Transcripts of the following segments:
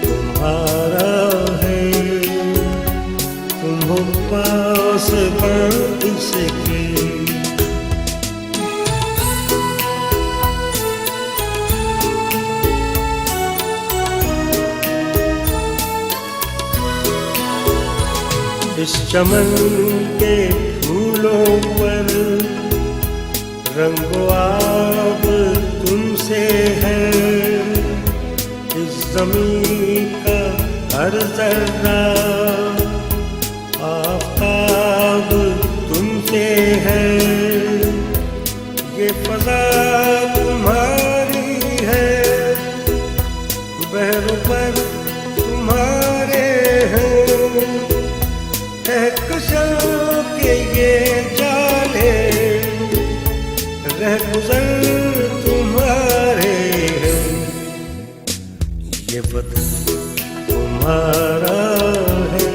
तुम्हारा है, तुम हो पास इसके। इस चमन के फूलों पर रंगो आब तुमसे है, इस ज़मीं का हर ज़र्रा आफ़ताब तुमसे है। ये फ़ज़ा तुम्हारी है, बहरों पर तुम्हारे हैं, कहकशां के ये जाले रह गुज़र तुम्हारे हैं। ये वतन तुम्हारा है,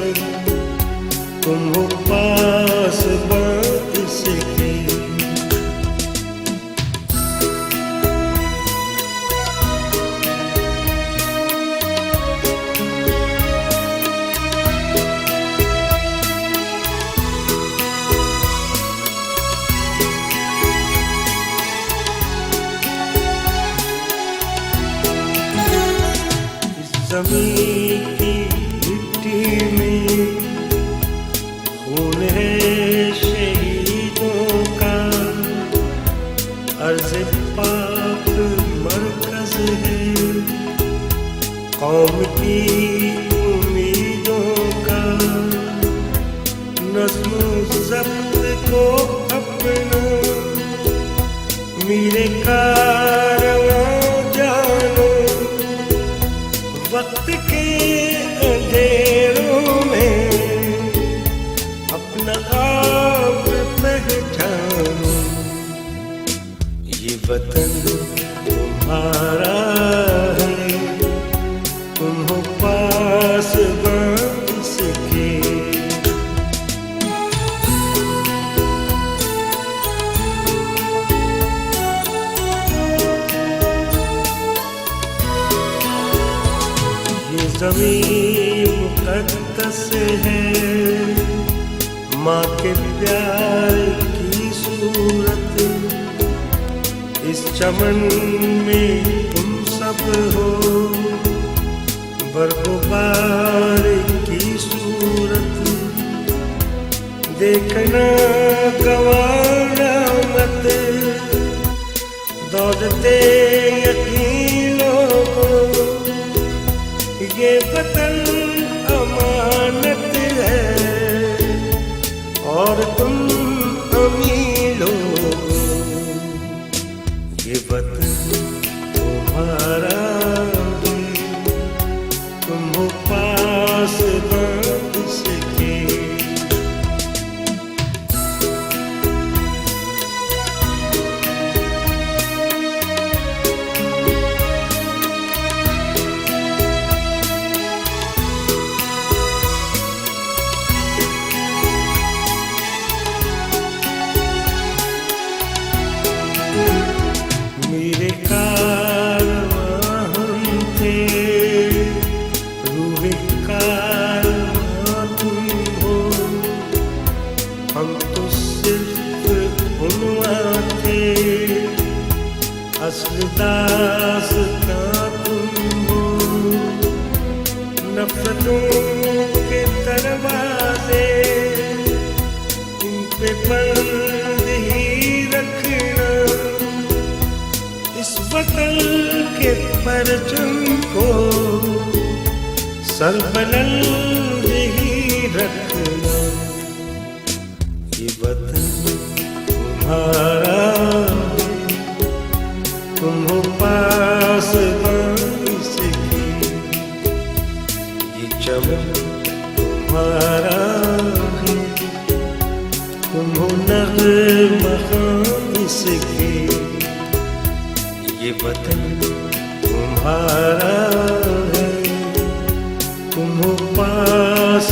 तुम हो पास इसके। ज़मीं की मिट्टी में खून है शहीदों का, अर्ज़ पाक मरकज़ है कौम की उम्मीदों का। नज़्म ज़ब्त को अपना मेरे कारवां जानो, वक्त के अंधेरों में अपना आप पहचानो। ये वतन तुम्हारा है, तुम हो पास इसके। ज़मीं मुक़द्दस है, माँ के प्यार की सूरत, इस चमन में तुम सब हो, बरगुबार की सूरत। देखना गंवाना मत, दौड़ते यकीन लोगों, ये वतन अमानत है और तुम अमीर लोग। ये वतन तुम्हारा है, तुम हो पास इसके। मेरे कारवां हम थे, रूहे कारवां तुम हो, हम तो सिर्फ उन्वां थे, अस्ल दास्तां तुम हो। नफ़रतों के दरवाजे इन पे बंद ही रखना, इस वतन के परचम को सरबलंद ही रखना। ये वतन तुम्हारा है, तुम हो पास इसके। ये चमन तुम्हारा है, तुम हो नग़्मा इसके। ये वतन तुम्हारा है, तुम हो पास